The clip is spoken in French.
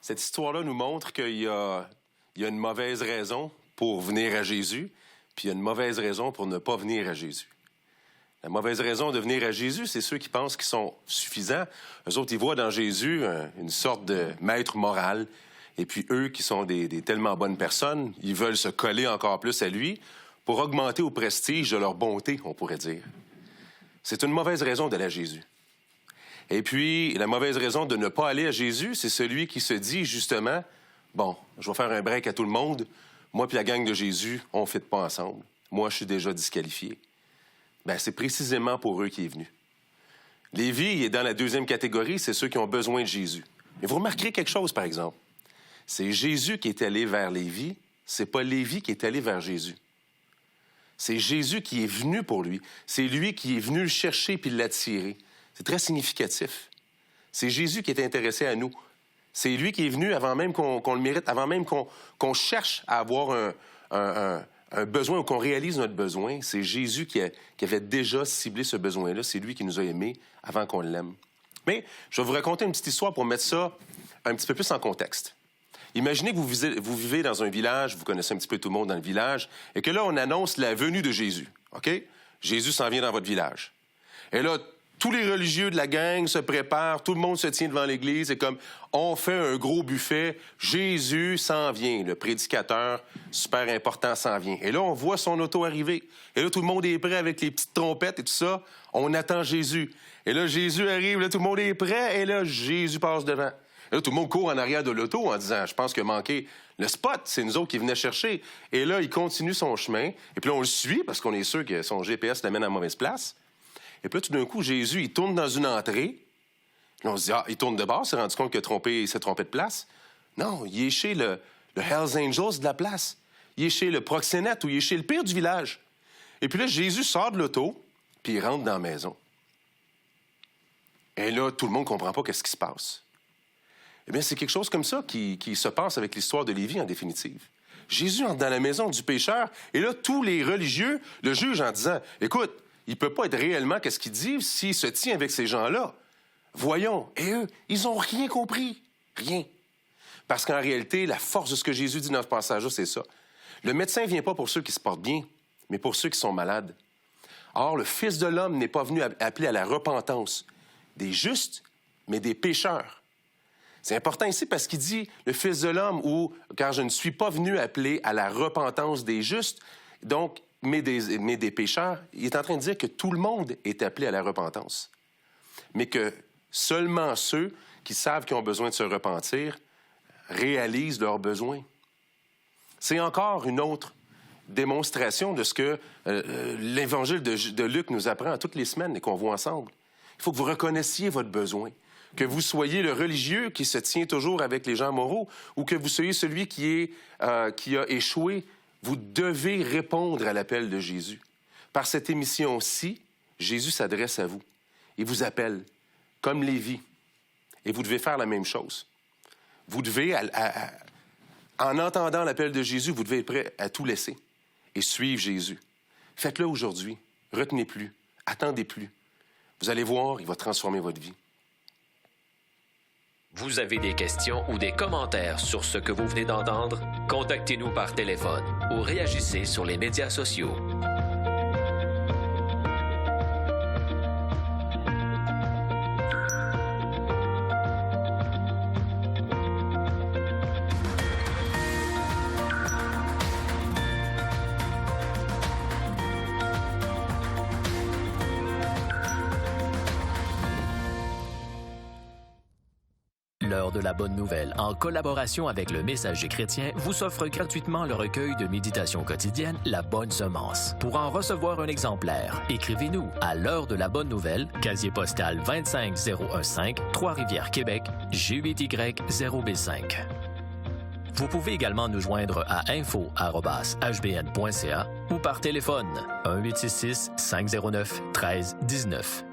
Cette histoire-là nous montre qu'il y a une mauvaise raison pour venir à Jésus, puis il y a une mauvaise raison pour ne pas venir à Jésus. La mauvaise raison de venir à Jésus, c'est ceux qui pensent qu'ils sont suffisants. Eux autres, ils voient dans Jésus une sorte de maître moral. Et puis eux, qui sont des tellement bonnes personnes, ils veulent se coller encore plus à lui pour augmenter au prestige de leur bonté, on pourrait dire. C'est une mauvaise raison d'aller à Jésus. Et puis, la mauvaise raison de ne pas aller à Jésus, c'est celui qui se dit, justement, « Bon, je vais faire un break à tout le monde. Moi puis la gang de Jésus, on ne fit pas ensemble. Moi, je suis déjà disqualifié. » Bien, c'est précisément pour eux qu'il est venu. Lévi est dans la deuxième catégorie, c'est ceux qui ont besoin de Jésus. Mais vous remarquerez quelque chose, par exemple. C'est Jésus qui est allé vers Lévi, c'est pas Lévi qui est allé vers Jésus. C'est Jésus qui est venu pour lui. C'est lui qui est venu le chercher puis l'attirer. C'est très significatif. C'est Jésus qui est intéressé à nous. C'est lui qui est venu avant même qu'on le mérite, avant même qu'on cherche à avoir un besoin ou qu'on réalise notre besoin. C'est Jésus qui avait déjà ciblé ce besoin-là. C'est lui qui nous a aimés avant qu'on l'aime. Mais je vais vous raconter une petite histoire pour mettre ça un petit peu plus en contexte. Imaginez que vous vivez dans un village, vous connaissez un petit peu tout le monde dans le village, et que là, on annonce la venue de Jésus. OK? Jésus s'en vient dans votre village. Et là, tous les religieux de la gang se préparent, tout le monde se tient devant l'église, et comme on fait un gros buffet, Jésus s'en vient, le prédicateur super important s'en vient. Et là, on voit son auto arriver. Et là, tout le monde est prêt avec les petites trompettes et tout ça. On attend Jésus. Et là, Jésus arrive, là, tout le monde est prêt, et là, Jésus passe devant. Et là, tout le monde court en arrière de l'auto en disant, je pense qu'il a manqué le spot, c'est nous autres qui venait chercher. Et là, il continue son chemin, et puis là, on le suit, parce qu'on est sûr que son GPS l'amène à la mauvaise place. Et puis là, tout d'un coup, Jésus, il tourne dans une entrée. Puis on se dit, ah, il tourne de bord, il s'est rendu compte qu'il s'est trompé de place. Non, il est chez le Hells Angels de la place. Il est chez le proxénète ou il est chez le pire du village. Et puis là, Jésus sort de l'auto, puis il rentre dans la maison. Et là, tout le monde ne comprend pas qu'est-ce qui se passe. Eh bien, c'est quelque chose comme ça qui se passe avec l'histoire de Lévi, en définitive. Jésus entre dans la maison du pécheur, et là, tous les religieux le jugent en disant, écoute, il ne peut pas être réellement qu'est-ce qu'il dit s'il se tient avec ces gens-là. Voyons. Et eux, ils n'ont rien compris. Rien. Parce qu'en réalité, la force de ce que Jésus dit dans ce passage-là, c'est ça. Le médecin ne vient pas pour ceux qui se portent bien, mais pour ceux qui sont malades. Or, le Fils de l'homme n'est pas venu appeler à la repentance des justes, mais des pécheurs. C'est important ici parce qu'il dit le Fils de l'homme ou car je ne suis pas venu appeler à la repentance des justes, donc mais des pécheurs, il est en train de dire que tout le monde est appelé à la repentance. Mais que seulement ceux qui savent qu'ils ont besoin de se repentir réalisent leurs besoins. C'est encore une autre démonstration de ce que l'Évangile de Luc nous apprend toutes les semaines et qu'on voit ensemble. Il faut que vous reconnaissiez votre besoin. Que vous soyez le religieux qui se tient toujours avec les gens moraux ou que vous soyez celui qui a échoué. Vous devez répondre à l'appel de Jésus. Par cette émission-ci, Jésus s'adresse à vous. Il vous appelle, comme Lévi. Et vous devez faire la même chose. Vous devez, en entendant l'appel de Jésus, vous devez être prêt à tout laisser et suivre Jésus. Faites-le aujourd'hui. Retenez plus. Attendez plus. Vous allez voir, il va transformer votre vie. Vous avez des questions ou des commentaires sur ce que vous venez d'entendre? Contactez-nous par téléphone ou réagissez sur les médias sociaux. L'heure de la bonne nouvelle, en collaboration avec le Messager chrétien, vous offre gratuitement le recueil de méditation quotidienne La Bonne Semence. Pour en recevoir un exemplaire, écrivez-nous à l'heure de la bonne nouvelle, casier postal 25015, Trois-Rivières, Québec, G8Y0B5. Vous pouvez également nous joindre à info@hbn.ca ou par téléphone 1-866-509-1319.